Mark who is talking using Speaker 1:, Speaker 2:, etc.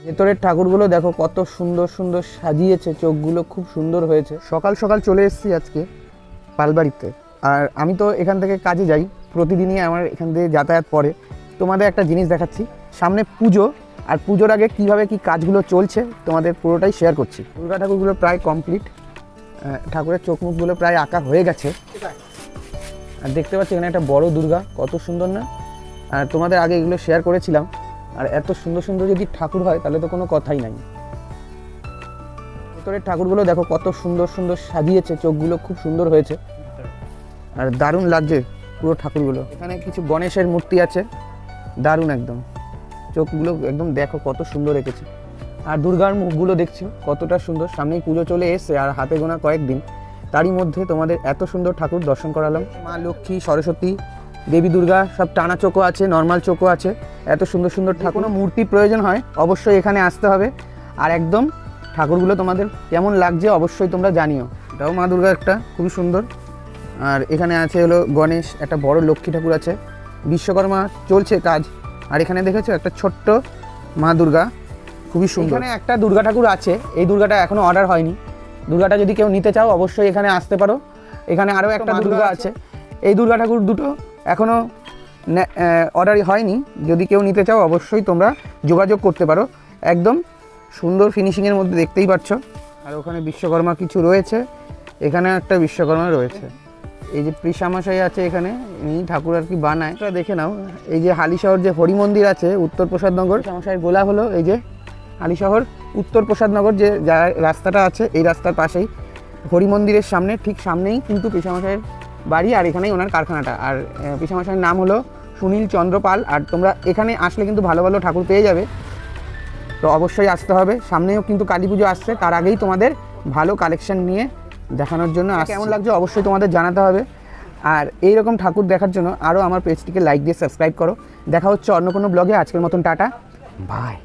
Speaker 1: ভেতরের ঠাকুরগুলো দেখো কত সুন্দর সুন্দর সাজিয়েছে, চোখগুলো খুব সুন্দর হয়েছে। সকাল সকাল চলে এসেছি আজকে পালবাড়িতে। আর আমি তো এখান থেকে কাজে যাই, প্রতিদিনই আমার এখান থেকে যাতায়াত পড়ে। তোমাদের একটা জিনিস দেখাচ্ছি, সামনে পুজো, আর পুজোর আগে কীভাবে কী কাজগুলো চলছে তোমাদের পুরোটাই শেয়ার করছি। দুর্গা ঠাকুরগুলো প্রায় কমপ্লিট, ঠাকুরের চোখ মুখগুলো প্রায় আঁকা হয়ে গেছে। আর দেখতে পাচ্ছি এখানে একটা বড় দুর্গা, কত সুন্দর না? আর তোমাদের আগে এগুলো শেয়ার করেছিলাম। আর এত সুন্দর সুন্দর যদি ঠাকুর হয় তাহলে তো কোনো কথাই নাই। ভেতরের ঠাকুরগুলো দেখো কত সুন্দর সুন্দর সাজিয়েছে, চোখগুলো খুব সুন্দর হয়েছে আর দারুণ লাগছে পুরো ঠাকুরগুলো। এখানে কিছু গণেশের মূর্তি আছে, দারুণ একদম, চোখগুলো একদম দেখো কত সুন্দর রেখেছে। আর দুর্গার মুখগুলো দেখছো কতটা সুন্দর। সামনেই পুজো চলে এসছে আর হাতে গোনা কয়েকদিন, তারই মধ্যে তোমাদের এত সুন্দর ঠাকুর দর্শন করালাম। মা লক্ষ্মী, সরস্বতী, দেবী দুর্গা সব টানা চোখও আছে, নর্মাল চোখও আছে। এত সুন্দর সুন্দর ঠাকুর। কোনো মূর্তি প্রয়োজন হয় অবশ্যই এখানে আসতে হবে। আর একদম ঠাকুরগুলো তোমাদের কেমন লাগছে অবশ্যই তোমরা জানিও। এটাও মা দুর্গা একটা খুবই সুন্দর। আর এখানে আছে হলো গণেশ, একটা বড় লক্ষ্মী ঠাকুর আছে, বিশ্বকর্মা চলছে কাজ। আর এখানে দেখেছো একটা ছোট্ট মা দুর্গা, খুবই সুন্দর। এখানে একটা দুর্গা ঠাকুর আছে, এই দুর্গাটা এখনও অর্ডার হয়নি। দুর্গাটা যদি কেউ নিতে চাও অবশ্যই এখানে আসতে পারো। এখানে আরও একটা দুর্গা আছে, এই দুর্গা ঠাকুর দুটো এখনও অর্ডারই হয়নি। যদি কেউ নিতে চাও অবশ্যই তোমরা যোগাযোগ করতে পারো। একদম সুন্দর ফিনিশিংয়ের মধ্যে দেখতেই পাচ্ছ। আর ওখানে বিশ্বকর্মা কিছু রয়েছে, এখানে একটা বিশ্বকর্মা রয়েছে। এই যে পৃষামশাই আছে এখানে, এই ঠাকুর আর কি বানায়, এটা দেখে নাও। এই যে হালিশহর যে হরি মন্দির আছে উত্তর প্রসাদনগর, পৃষামশাইয়ের গোলা হলো এই যে হালিশহর উত্তর প্রসাদনগর যে রাস্তাটা আছে, এই রাস্তার পাশেই হরি মন্দিরের সামনে, ঠিক সামনেই কিন্তু পৃষামশাইয়ের বাড়ি। আর এখানেই ওনার কারখানাটা। আর পৃষামশাইয়ের নাম হলো সুনীল চন্দ্র পাল। আর তোমরা এখানে আসলে কিন্তু ভালো ভালো ঠাকুর পেয়ে যাবে, তো অবশ্যই আসতে হবে। সামনেও কিন্তু কালী পুজো আসছে, তার আগেই তোমাদের ভালো কালেকশন নিয়ে দেখানোর জন্য কেমন লাগছে অবশ্যই তোমাদের জানাতে হবে। আর এইরকম ঠাকুর দেখার জন্য আরও আমার পেজটিকে লাইক দিয়ে সাবস্ক্রাইব করো। দেখা হচ্ছে অন্য কোনো ব্লগে। আজকের মতন টাটা, বাই।